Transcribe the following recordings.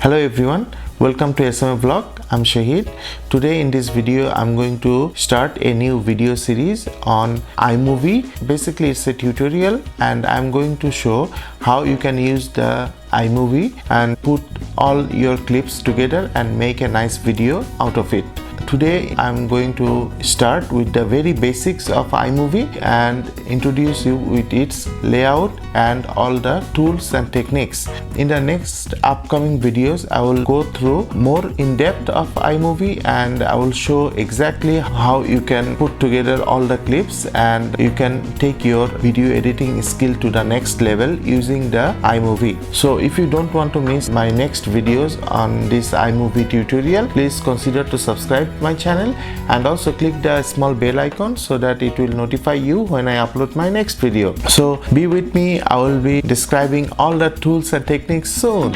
Hello everyone, welcome to SMA Vlog. I'm Shahid. Today in this video I'm going to start a new video series on iMovie. Basically it's a tutorial and I'm going to show how you can use the iMovie and put all your clips together and make a nice video out of it. Today I'm going to start with the very basics of iMovie and introduce you with its layout and all the tools and techniques. In the next upcoming videos I will go through more in depth of iMovie and I will show exactly how you can put together all the clips and you can take your video editing skill to the next level using the iMovie. So if you don't want to miss my next videos on this iMovie tutorial, please consider to subscribe my channel and also click the small bell icon so that it will notify you when I upload my next video. So be with me, I will be describing all the tools and techniques soon.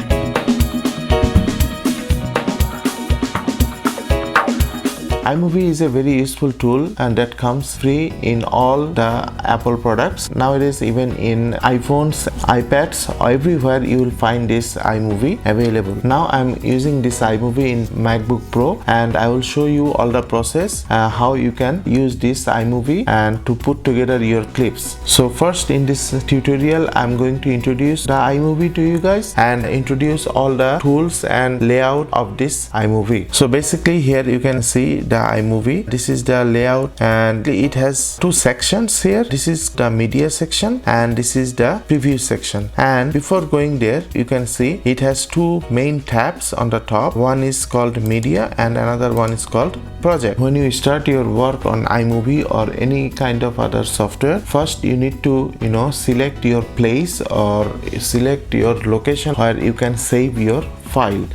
iMovie is a very useful tool and that comes free in all the Apple products. Nowadays even in iPhones, iPads, everywhere you will find this iMovie available. Now I'm using this iMovie in MacBook Pro and I will show you all the process how you can use this iMovie and to put together your clips. So first in this tutorial I'm going to introduce the iMovie to you guys and introduce all the tools and layout of this iMovie. So basically here you can see the iMovie. This is the layout and it has two sections here. This is the media section and this is the preview section. And before going there you can see it has two main tabs on the top. One is called media and another one is called project. When you start your work on iMovie or any kind of other software, first you need to select your place or select your location where you can save your file.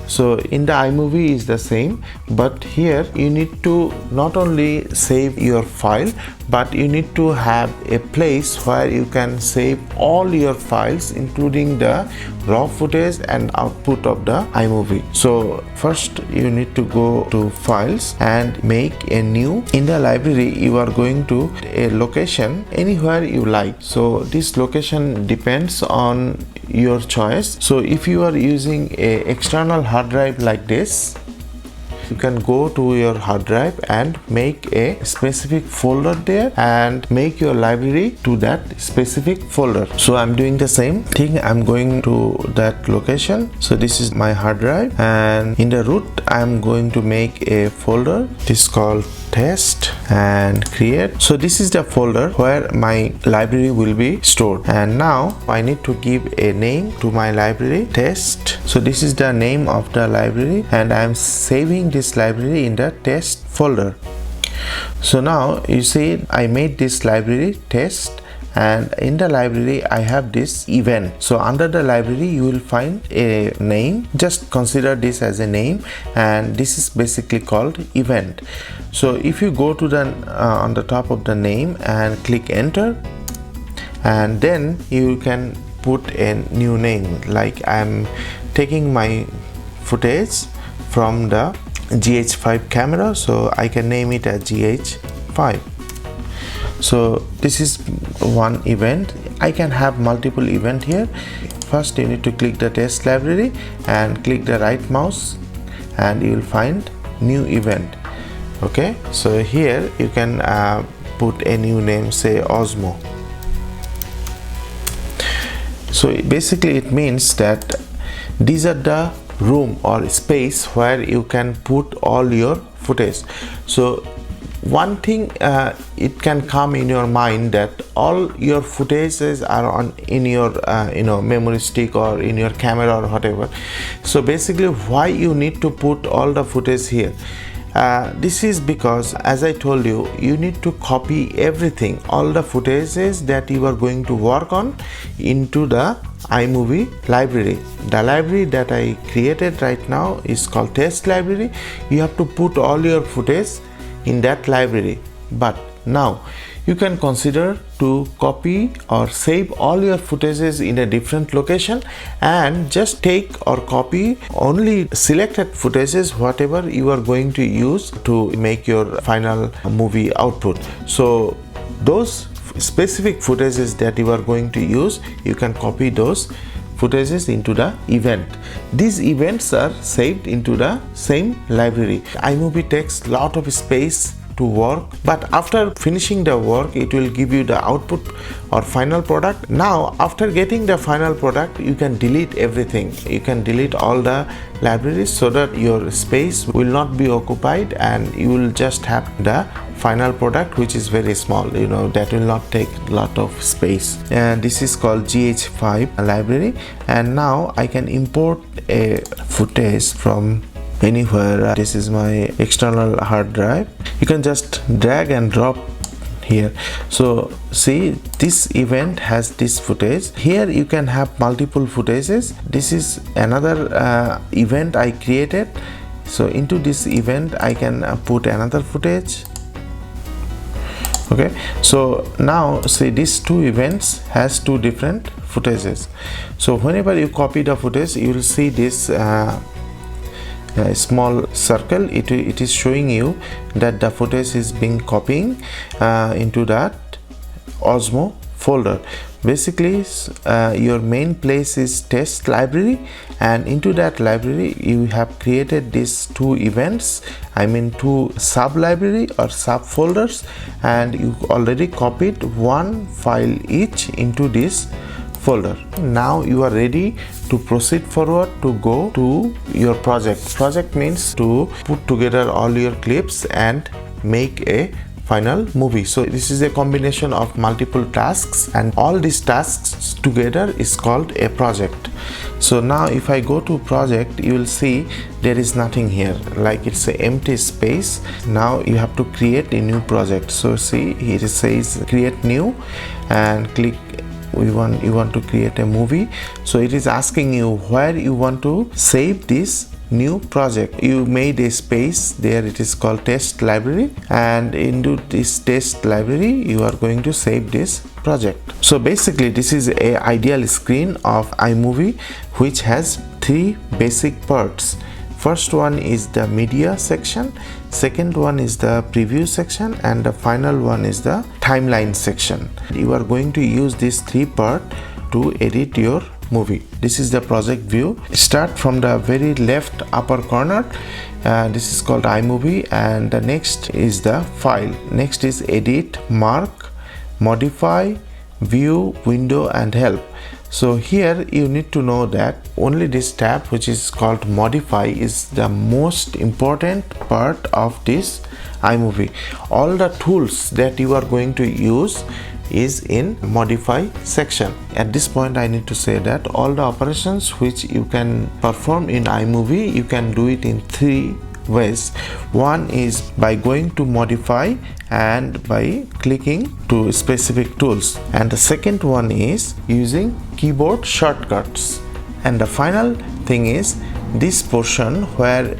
So in the iMovie is the same, but here you need to not only save your file but you need to have a place where you can save all your files including the raw footage and output of the iMovie. So first you need to go to files and make a new. In the library you are going to a location anywhere you like. So this location depends on your choice. So if you are using a external hard drive like this, you can go to your hard drive and make a specific folder there and make your library to that specific folder. So I'm doing the same thing. I'm going to that location. So this is my hard drive and in the root I'm going to make a folder. This is called test and create. So this is the folder where my library will be stored, and now I need to give a name to my library, test. So this is the name of the library and I am saving this library in the test folder. So now you see I made this library test and in the library I have this event. So under the library you will find a name. Just consider this as a name and this is basically called event. So if you go to the on the top of the name and click enter, and then you can put a new name, like I'm taking my footage from the GH5 camera, so I can name it as GH5. So this is one event. I can have multiple event here. First you need to click the test library and click the right mouse and you will find new event. Okay, so here you can put a new name, say Osmo. So basically it means that these are the room or space where you can put all your footage. So one thing it can come in your mind that all your footages are on in your memory stick or in your camera or whatever. So basically why you need to put all the footage here? This is because, as I told you, you need to copy everything, all the footages that you are going to work on into the iMovie library. The library that I created right now is called test library. You have to put all your footage in that library. But now you can consider to copy or save all your footages in a different location and just take or copy only selected footages whatever you are going to use to make your final movie output. So those specific footages that you are going to use, you can copy those footages into the event. These events are saved into the same library. iMovie takes lot of space to work, but after finishing the work it will give you the output or final product. Now after getting the final product, you can delete everything. You can delete all the libraries so that your space will not be occupied and you will just have the final product, which is very small, that will not take a lot of space. And this is called GH5 library. And now I can import a footage from anywhere. This is my external hard drive. You can just drag and drop here. So see, this event has this footage. Here you can have multiple footages. This is another event I created. So into this event I can put another footage. Okay, so now see, these two events has two different footages. So whenever you copy the footage, you will see this small circle. It is showing you that the footage is being copying into that Osmo folder. Basically your main place is test library, and into that library you have created these two events, two sub library or sub folders, and you already copied one file each into this folder. Now you are ready to proceed forward to go to your project. Project means to put together all your clips and make a final movie. So this is a combination of multiple tasks, and all these tasks together is called a project. So now if I go to project, you will see there is nothing here, like it's an empty space. Now you have to create a new project. So see, here it says create new, and click you want to create a movie. So it is asking you where you want to save this new project. You made a space there, it is called test library, and into this test library you are going to save this project. So basically this is a ideal screen of iMovie, which has three basic parts. First one is the media section, second one is the preview section, and the final one is the timeline section. You are going to use these three parts to edit your movie. This is the project view. Start from the very left upper corner. This is called iMovie, and the next is the file. Next is edit, mark, modify, view, window, and help. So here you need to know that only this tab, which is called modify, is the most important part of this iMovie. All the tools that you are going to use is in modify section. At this point I need to say that all the operations which you can perform in iMovie, you can do it in three ways. One is by going to modify and by clicking to specific tools, and the second one is using keyboard shortcuts, and the final thing is this portion where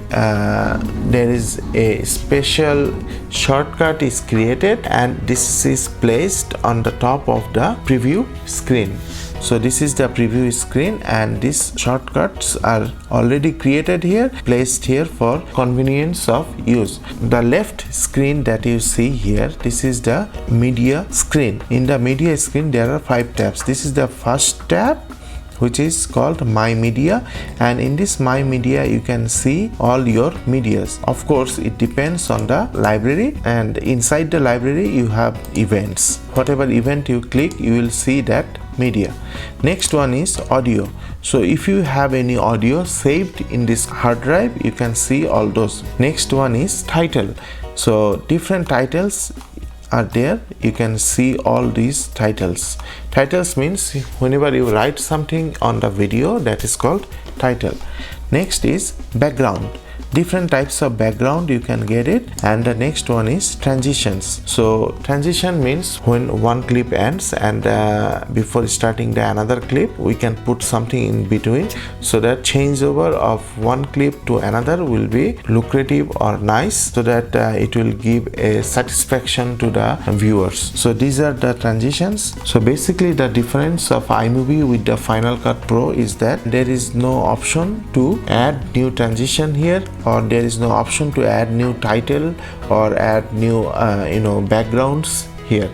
there is a special shortcut is created, and this is placed on the top of the preview screen. So this is the preview screen, and these shortcuts are already created here, placed here for convenience of use. The left screen that you see here, this is the media screen. In the media screen there are 5 tabs. This is the first tab, which is called My Media, and in this My Media you can see all your medias. Of course it depends on the library, and inside the library you have events. Whatever event you click, you will see that media. Next one is audio. So if you have any audio saved in this hard drive, you can see all those. Next one is title. So different titles are there, you can see all these titles. Titles means whenever you write something on the video, that is called title. Next is background. Different types of background you can get it, and the next one is transitions. So transition means when one clip ends and before starting the another clip, we can put something in between, so that changeover of one clip to another will be lucrative or nice, so that it will give a satisfaction to the viewers. So these are the transitions. So basically the difference of iMovie with the Final Cut Pro is that there is no option to add new transition here, or there is no option to add new title or add new backgrounds here.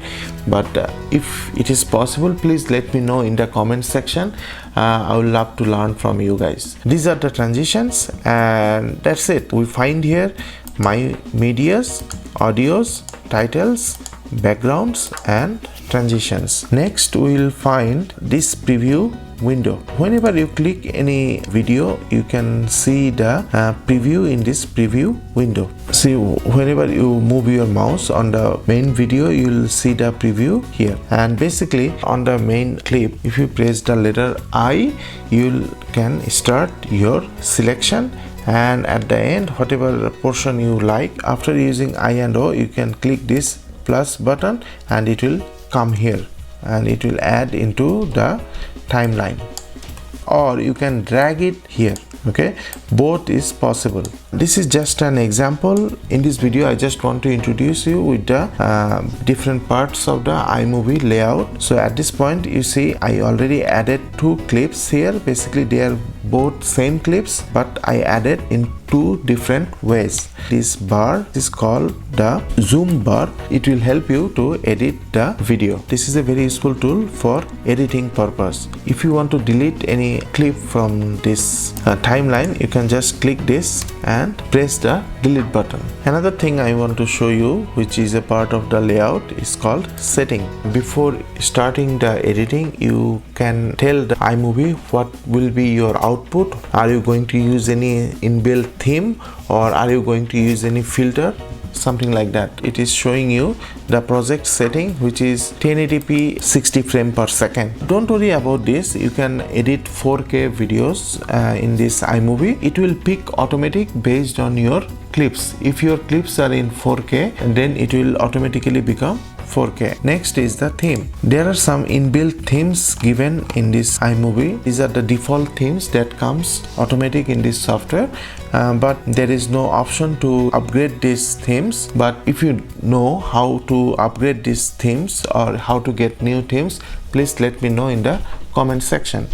but if it is possible, please let me know in the comment section. I would love to learn from you guys. These are the transitions, and that's it. We find here my medias, audios, titles, backgrounds and transitions. Next we will find this preview window. Whenever you click any video, you can see the preview in this preview window. See, whenever you move your mouse on the main video, you will see the preview here. And basically on the main clip, if you press the letter I, you can start your selection, and at the end, whatever portion you like, after using I and O, you can click this plus button and it will come here and it will add into the timeline, or you can drag it here. Okay, both is possible. This is just an example. In this video I just want to introduce you with the different parts of the iMovie layout. So at this point, you see I already added 2 clips here. Basically they are both same clips, but I added in 2 different ways. This bar is called the zoom bar. It will help you to edit the video. This is a very useful tool for editing purpose. If you want to delete any clip from this timeline, you can just click this and press the delete button. Another thing I want to show you, which is a part of the layout, is called setting. Before starting the editing, you can tell the iMovie what will be your output. Are you going to use any inbuilt theme, or are you going to use any filter, something like that. It is showing you the project setting, which is 1080p 60 frame per second. Don't worry about this. You can edit 4K videos in this iMovie. It will pick automatic based on your clips. If your clips are in 4K, then it will automatically become 4K. Next is the theme. There are some inbuilt themes given in this iMovie. These are the default themes that comes automatic in this software, but there is no option to upgrade these themes. But if you know how to upgrade these themes or how to get new themes, please let me know in the comment section.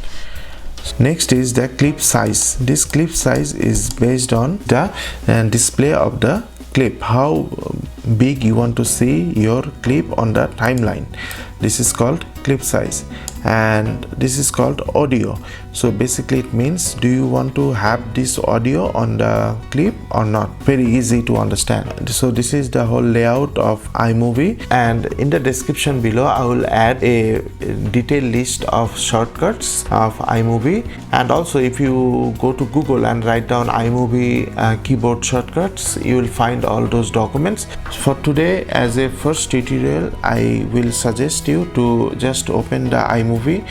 Next is the clip size. This clip size is based on the display of the clip, how big you want to see your clip on the timeline. This is called clip size, and this is called audio. So basically it means, do you want to have this audio on the clip or not? Very easy to understand. So this is the whole layout of iMovie, and in the description below I will add a detailed list of shortcuts of iMovie. And also if you go to Google and write down iMovie keyboard shortcuts, you will find all those documents. For today, as a first tutorial, I will suggest you to just open the iMovie,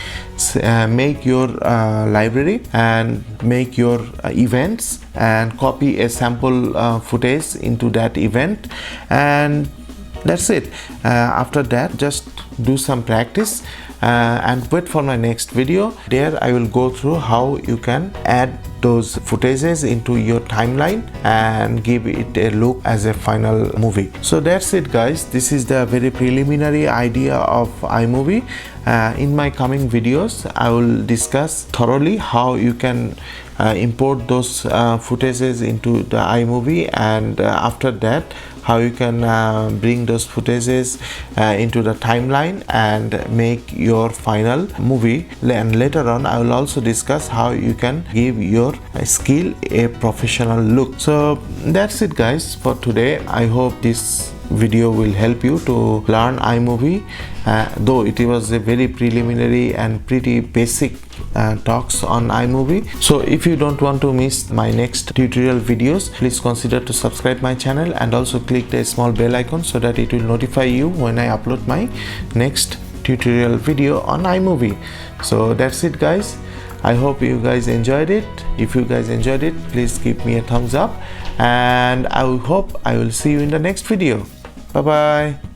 make your library and make your events, and copy a sample footage into that event, and that's it. After that, just do some practice and wait for my next video. There I will go through how you can add those footages into your timeline and give it a look as a final movie. So that's it guys. This is the very preliminary idea of iMovie. In my coming videos I will discuss thoroughly how you can import those footages into the iMovie, and after that how you can bring those footages into the timeline and make your final movie. And later on I will also discuss how you can give your skill a professional look. So that's it guys for today. I hope this video will help you to learn iMovie, though it was a very preliminary and pretty basic talks on iMovie. So if you don't want to miss my next tutorial videos, please consider to subscribe my channel and also click the small bell icon so that it will notify you when I upload my next tutorial video on iMovie. So that's it guys. I hope you guys enjoyed it. If you guys enjoyed it, please give me a thumbs up, and I hope I will see you in the next video. Bye bye.